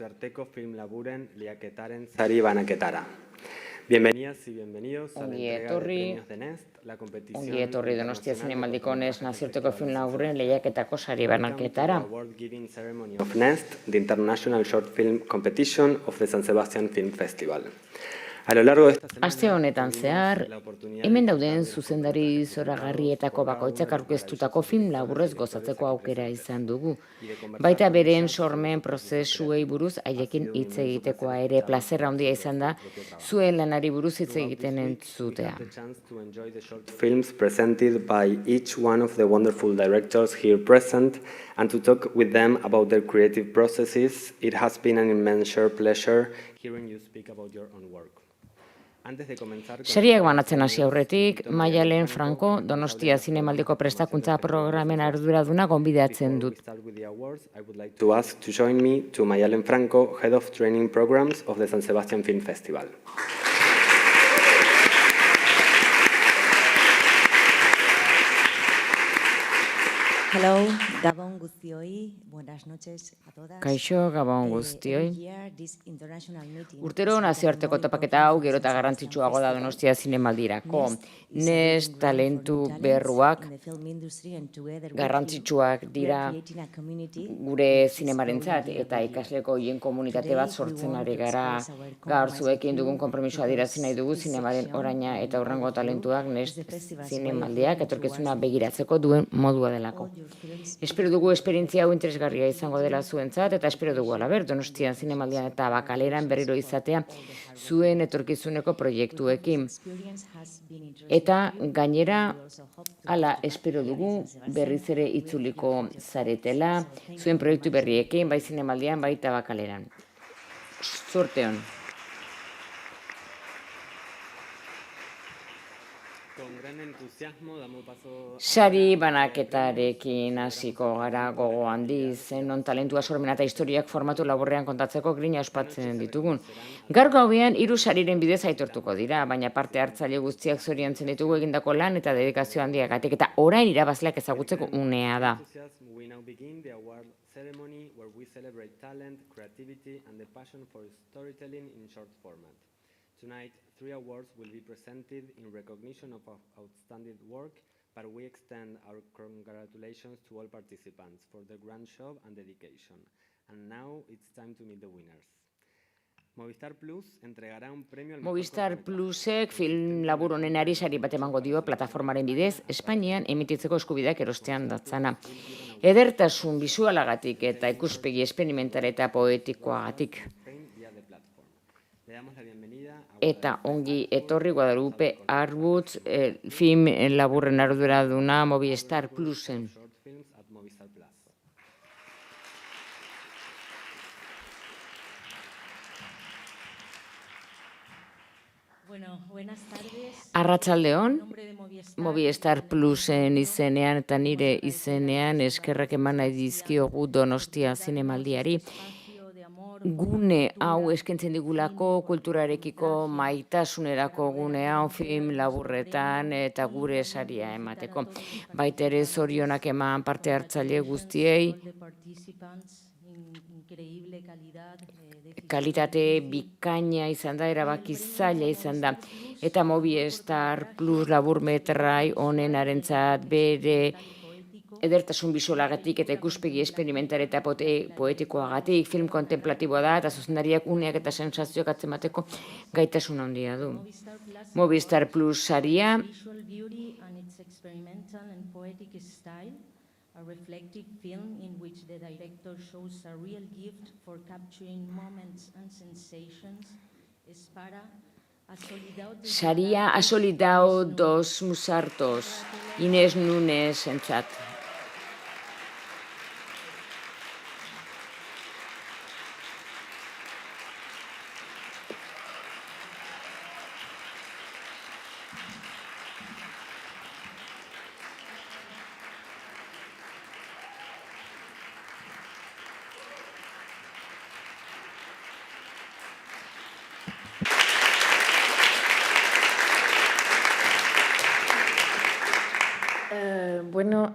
Nazioarteko film laburen lehiaketaren sari banaketara. Bienvenidas y bienvenidos a la entrega de premios de Nest, la competición Ongi etorri Donostia Zinemaldiko Nest nazioarteko film laburren lehiaketako sari banaketara. Welcome to the award-giving ceremony of Nest, the International Short Film Competition of the San Sebastian Film Festival. A lo largo de esta semana, Aste honetan zehar, hemen dauden zuzendari zoragarrietako bakoitzak aurkeztutako film laburrez gozatzeko aukera izan dugu. Baita beren sormen prozesuei buruz haiekin hitz egitekoa ere plazerra handia izan da, zuen lanari buruz hitz egiten entzutea. Films presented by each one of the wonderful directors here present and to talk with them about their creative processes. It has been an immense pleasure hearing you speak about your own work. Sariak banatzen hasi aurretik, Maialen Franco Donostia Zinemaldiko prestakuntza programen arduraduna gonbidatzen dut. I would like to ask to join me to Maialen Franco, Head of Training Programs of the San Sebastian Film Festival. Hello, Gabon guztioi, buenas noches a todas. Kaixo, Gabon guztioi. Urtero nazioarteko topaketa hau gero eta garrantzitsuago da Donostia Zinemaldirako. Nest talentu berruak garrantzitsuak dira gure zinemarentzat eta ikasleko hien komunitate bat sortzen ari gara. Gaur zuekin dugun konpromisoa adierazi nahi dugu zinemaren oraina eta hurrengo talentuak Nest Zinemaldiak etorkizuna begiratzeko duen modua delako. Espero dugu esperientzia hau interesgarria izango dela zuentzat eta espero dugu alaber Donostian Zinemaldian eta Bakaleran berriro izatea zuen etorkizuneko proiektuekin. Eta gainera hala espero dugu berriz ere itzuliko zaretela zuen proiektu berriekin bai Zinemaldian baita Bakaleran. Zorte on. Sari banaketarekin hasiko gara gogo handiz, non talentua sormena eta historiak formatu laburrean kontatzeko grina ospatzen ditugun. Gaur gauean 3 sariren bidez aitortuko dira, baina parte hartzaile guztiak zoriontzen ditugu egindako lan eta dedikazio handiagatik eta orain irabazleak ezagutzeko unea da. Tonight, 3 awards will be presented in recognition of outstanding work, but we extend our congratulations to all participants for their grand job and dedication. And now it's time to meet the winners. Movistar Plus entregará un premio al Movistar Plusek film labur honenari sari bat emango dio plataformaren bidez Espainian emititzeko eskubideak erostean datzana. Edertasun bisualagatik eta ikuspegi esperimental eta poetikoagatik. Eta ongi etorri Guadalupe Arbutz film laburren arduraduna Movistar Plusen. Arratsaldeon, Movistar Plusen izenean eta nire izenean eskerrak eman nahi dizkiogu Donostia Zinemaldiari. Gune hau eskaintzen digulako kulturarekiko maitasunerako gune hau film laburretan eta gure saria emateko. Baita ere zorionak eman parte hartzaile guztiei. Kalitate bikaina izan da, erabaki zaila izan da. Eta Movistar Plus laburmetrai honenarentzat bere edertasun bisualagatik eta ikuspegi esperimental eta poetikoagatik film kontemplatiboa da eta zuzendariak uneak eta sensazioak atzemateko gaitasun handia du. Movistar Plus saria a reflective film in which the director shows a real gift for capturing moments and sensations es para saria ha solidado dos musartos Inés Núñez entzat. Bueno,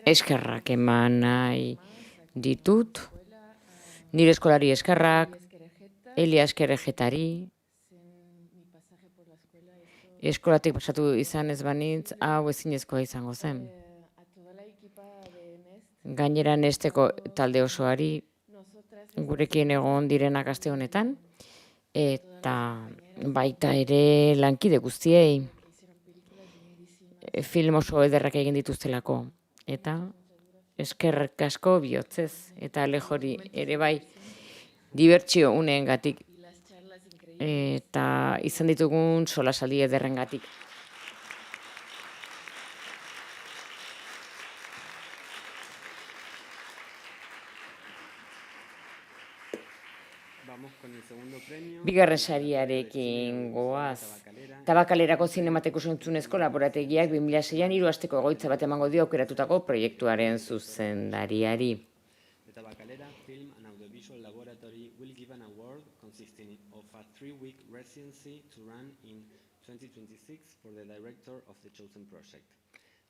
eskerrak eman nahi ditut, nire eskolari eskerrak, Elias Kerejetari, eskolatik pasatu izan ez banintz, hau ezinezkoa izango zen. Gainera nesteko talde osoari, gurekin egon direnak aste honetan, eta baita ere lankide guztiei, film oso ederrak egin dituztelako. Eta eskerrak asko bihotzez, eta Alejori ere bai dibertsio uneengatik eta izan ditugun solasaldi ederrengatik. Bigarren sariarekin goaz. Tabakalerako Zinematek Entzunezko Laborategiak 2006an 3 asteko egoitza bat emango dio aukeratutako proiektuaren zuzendariari. The Tabacalera Film and Audiovisual Laboratory will give an award consisting of a 3-week residency to run in 2026 for the director of the chosen project.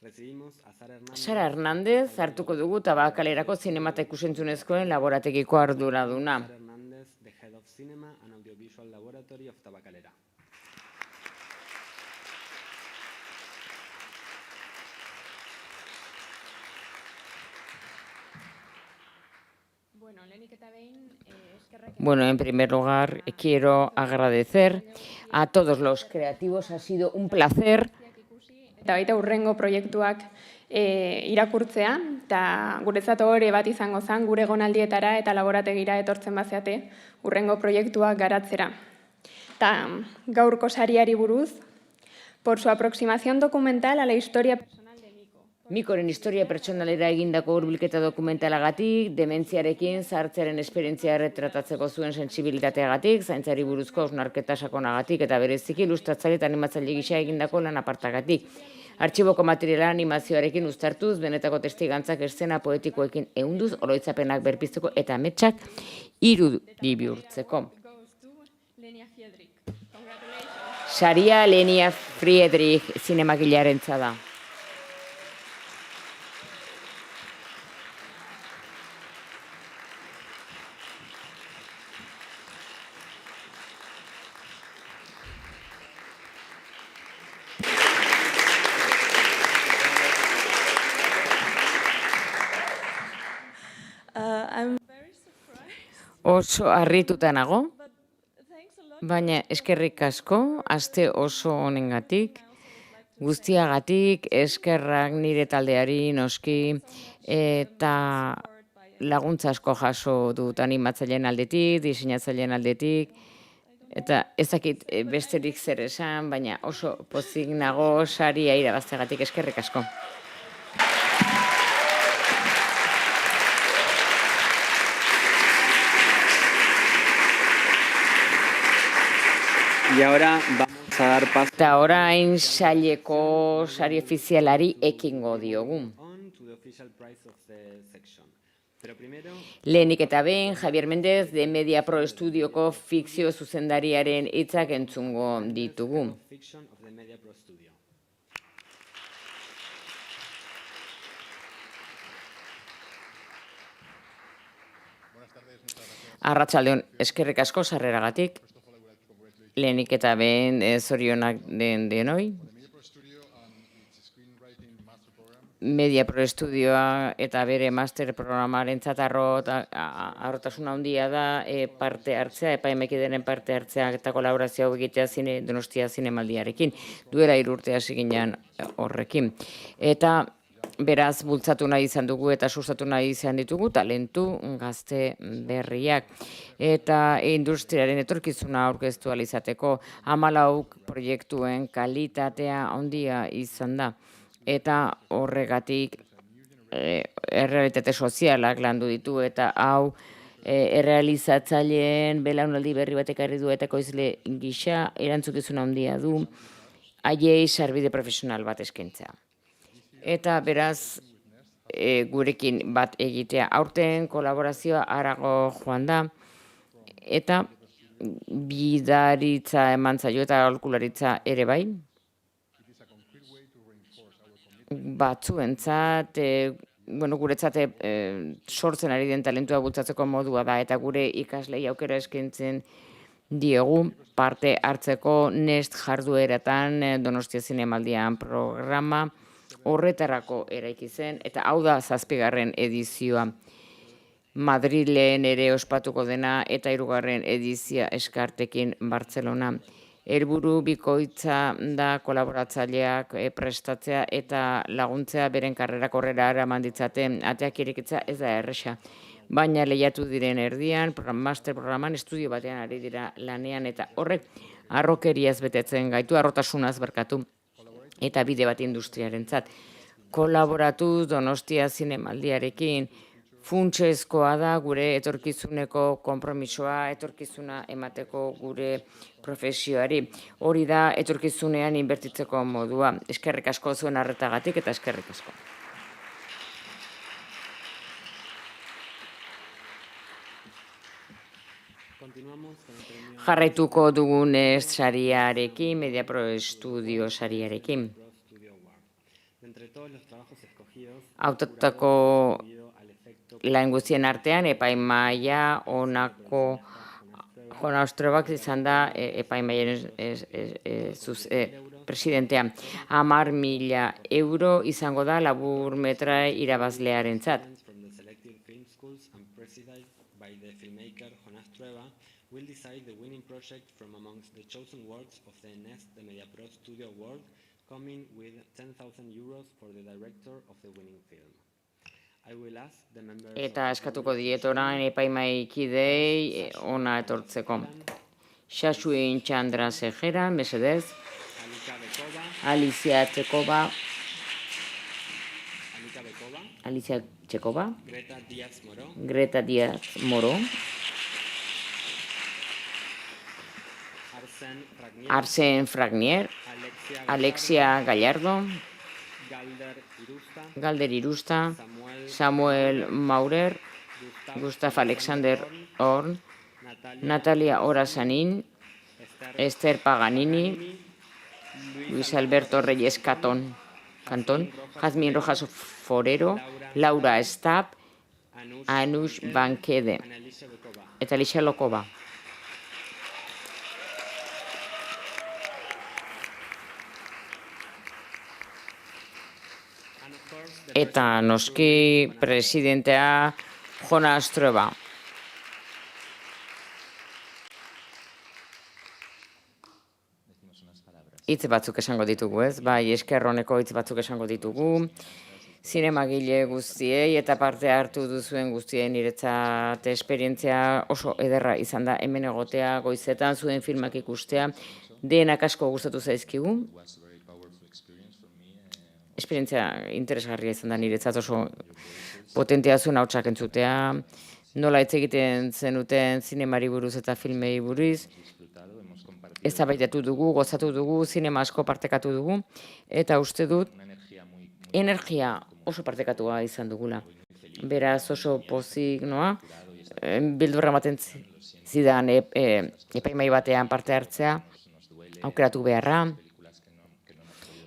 Recibimos a Sara Hernández hartuko dugu Tabakalerako Zinematek Entzunezkoen laborategiko arduraduna. Sara Hernández, the head of Cinema and Audiovisual Laboratory of Tabacalera. Bueno, en primer lugar, quiero agradecer a todos los creativos. Ha sido un placer. Eta baita hurrengo proiektuak irakurtzea, eta guretzat hori bat izango zen, gure egonaldietara eta laborategira etortzen bazeate hurrengo proiektuak garatzera. Eta gaurko sariari buruz, por su aproximación documental a la historia personal de Miko. Mikoren historia pertsonalera egindako hurbilketa dokumentalagatik, dementziarekin sartzearen esperientzia retratatzeko zuen sentsibilitateagatik, zaintzari buruzko hausnarketa sakonagatik eta bereziki ilustratzaile eta animatzaile gisa egindako lan apartagatik. Artxiboko materiala animazioarekin uztartuz, benetako testigantzak eszena poetikoekin ehunduz, oroitzapenak berpizteko eta ametsak irudi bihurtzeko. Saria Lenia Friedrich zinemagilearentzat da. Oso harrituta nago, baina eskerrik asko, aste oso honengatik, guztiagatik, eskerrak nire taldeari noski, eta laguntza asko jaso dut animatzaileen aldetik, diseinatzaileen aldetik, eta ez dakit besterik zer esan, baina oso pozik nago saria irabazteagatik, eskerrik asko. Y ahora vamos a dar paso Eta orain saileko sari ofizialari ekingo diogu. on to the official prize of the section. Pero primero, Lehenik eta behin, Javier Mendez de Media Pro Estudioko fikzio zuzendariaren hitzak entzungo ditugu. fiction of the Media Pro Studio. Arratsaldeon, eskerrik asko sarreragatik. Lehenik eta behin zorionak denoi. Media Pro Estudioa eta bere master programarentzat harrotasun handia da parte hartzea, epaimekideren parte hartzea eta kolaborazio hau egitea Donostia Zinemaldiarekin. Duela 3 urte hasi ginen horrekin. Eta beraz bultzatu nahi izan dugu eta sustatu nahi izan ditugu talentu gazte berriak. Eta industriaren etorkizuna aurkeztu ahal izateko 14 proiektuen kalitatea handia izan da. Eta horregatik errealitate sozialak landu ditu eta hau errealizatzaileen belaunaldi berri batek ekarri du eta ekoizle gisa erantzukizuna handia du haiei sarbide profesional bat eskaintzea. Eta beraz gurekin bat egitea aurten kolaborazioa harago joan da eta bidaritza eman zaio eta aholkularitza ere bai. batzuentzat, guretzat sortzen ari den talentua bultzatzeko modua da, eta gure ikaslei aukera eskaintzen diegu parte hartzeko Nest jardueratan Donostia Zinemaldian programa horretarako eraiki zen, eta hau da 7. edizioa. Madrilen ere ospatuko dena eta 3. edizia Eskartekin Bartzelona. Helburu bikoitza da kolaboratzaileak prestatzea eta laguntzea beren karrerak aurrera eraman ditzaten. Ateak irekitzea ez da erresa. Baina lehiatu diren erdian, master programan estudio batean ari dira lanean, eta horrek harrokeriaz betetzen gaitu, harrotasunaz barkatu, eta bide bat industriarentzat. Kolaboratu Donostia Zinemaldiarekin, funtsezkoa da gure etorkizuneko konpromisoa, etorkizuna emateko gure profesioari. Hori da etorkizunean inbertitzeko modua. Eskerrik asko zuen arretagatik eta eskerrik asko. Jarraituko dugunez sariarekin, Mediapro Estudio sariarekin. Hautatutako lan guztien artean, epaimaia honako Jona Ostrobak izan da epaimaien presidentea. 10.000 euro izango da laburmetra irabazlearentzat. Will decide the winning project from amongst the chosen works of the Nest de Mediapro Studio Award, coming with 10,000 euros for the director of the winning film. I will ask the members eta eskatuko diet orain epaimaikidei ona etortzeko. Xaxuin Txandra Sejera, mesedez. Alicia Txekova. Alicia Txekova. Greta Díaz Moro. Arsen Fragnier, Alexia Gallardo, Galder Irusta, Samuel Maurer, Gustav Alexander Horn, Natalia Orasanin, Esther Paganini, Luis Alberto Reyes Cantón, Jazmín Rojas Forero, Laura Stab, Anush Bankede eta Alicia Lokova. Eta noski presidentea Jona Ostrova. Hitz batzuk esango ditugu, ez? Bai, eskerroneko hitz batzuk esango ditugu. Zinemagile guztiei eta parte hartu duzuen guztien niretzat esperientzia oso ederra izan da hemen egotea, goizetan zuen filmak ikustea, denak asko gustatu zaizkigu. Esperientzia interesgarria izan da niretzat, oso potentea zuen hautsak entzutea, nola hitz egiten zenuten zinemari buruz eta filmei buruz, eztabaidatu dugu, gozatu dugu, zinema asko partekatu dugu, eta uste dut energia oso partekatua izan dugula. Beraz oso pozik noa, beldurra ematen zidan epaimai batean parte hartzea, aukeratu beharra.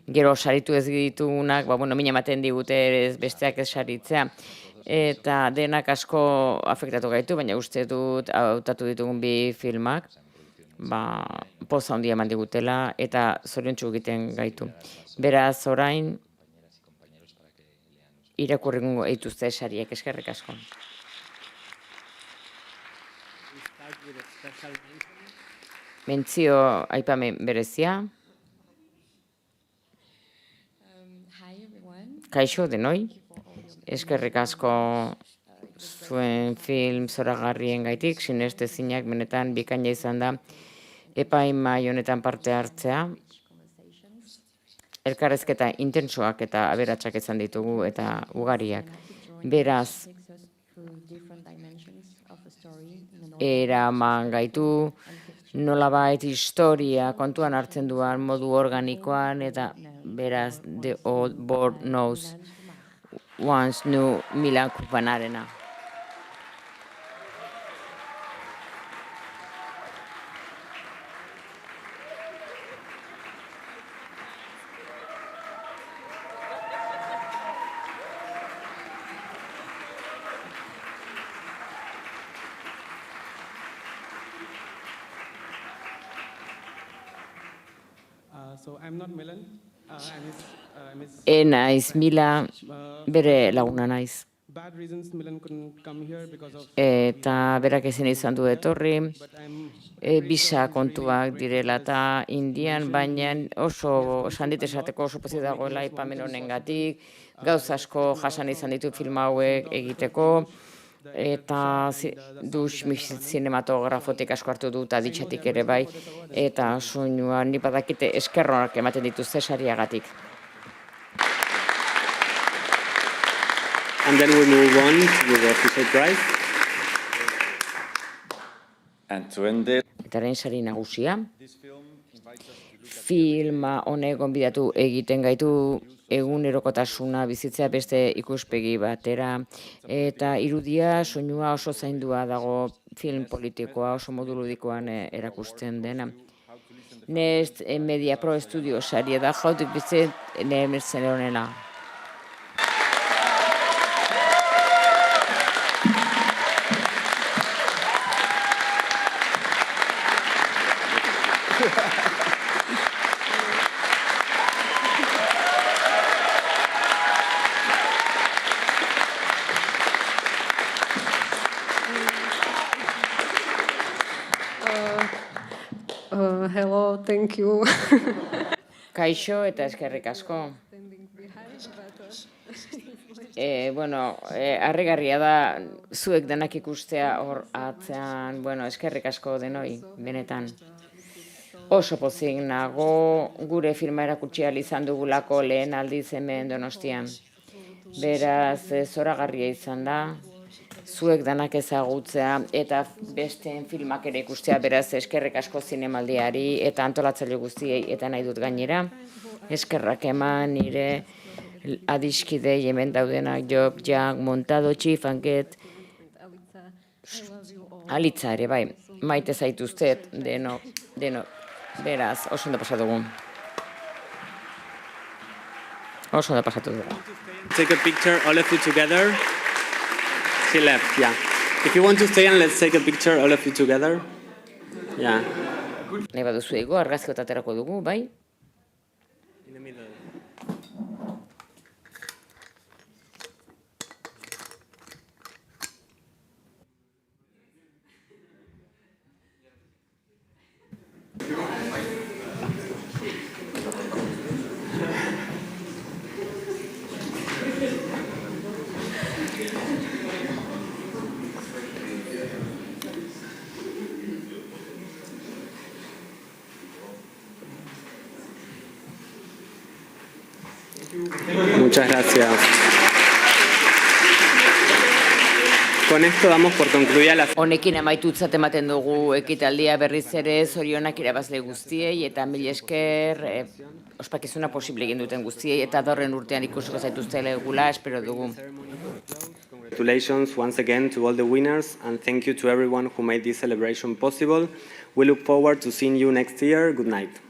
Gero saritu ez ditugunak, mina ematen digute besteak ez saritzea. Eta denak asko afektatu gaitu, baina uste dut hautatu ditugun bi filmak, poza handia eman digutela eta zoriontsu egiten gaitu. Beraz orain, irakurrengo eituzte sariak, eskerrik asko. Mentzio aipamen berezia. Kaixo denoi, eskerrik asko zuen film zoragarrien gaitik, sinestezinak benetan bikaina izan da epaimai honetan parte hartzea. Elkarrezketa intensoak eta aberatsak izan ditugu eta ugariak. Beraz, eraman gaitu, nolabait historia kontuan hartzen duan modu organikoan eta beraz The Old Board Knows Once Knew Milan Kupanarena. Naiz Mila, bere laguna naiz. Eta berak ezin izan du etorri, bisa kontuak direla eta Indian, baina oso, esan dit esateko oso pozik dagoela aipamen honengatik, gauz asko jasan izan ditu film hauek egiteko, eta zinematografotik asko hartu du eta ditxatik ere bai, eta soinua ni badakite eskerronak ematen dituzte sariagatik. And then we move on to the official prize. And to end it, Eta orain sari nagusia. Filma honek gonbidatu egiten gaitu egunerokotasuna bizitzea beste ikuspegi batera, eta irudia soinua oso zaindua dago, film politikoa oso modu ludikoan erakusten dena. Nest Media Pro Studio saria da jautik bizit nemertzen honela. Hello, thank you. Kaixo eta eskerrik asko. Harrigarria da zuek denak ikustea hor atzean, eskerrik asko denoi, benetan. Oso pozik nago gure filma erakutsi ahal izan dugulako lehen aldiz hemen Donostian. Beraz, zoragarria izan da, zuek danak ezagutzea eta besteen filmak ere ikustea, beraz eskerrik asko zinemaldiari eta antolatzaile guztiei eta nahi dut gainera. Eskerrak eman nire adiskidei hemen daudenak Job, Jack, Montado, Chief, Anket, Alitza ere, bai, maite zaituztet, deno, beraz, oso ondo pasatu dugu. Oso ondo pasatu dugu. Take a picture, all of you together. She left, yeah. If you want to stay and let's take a picture, all of you together. Yeah. Nahi baduzu ego, argazki bat aterako dugu, bai? In the middle. Muchas gracias. Con esto damos por concluida la... Honekin amaitutzat ematen dugu ekitaldia berriz ere zorionak irabazle guztiei eta mil esker ospakizuna posible egin duten guztiei eta datorren urtean ikusiko zaituztela egula, espero dugu. Congratulations once again to all the winners and thank you to everyone who made this celebration possible. We look forward to seeing you next year. Good night.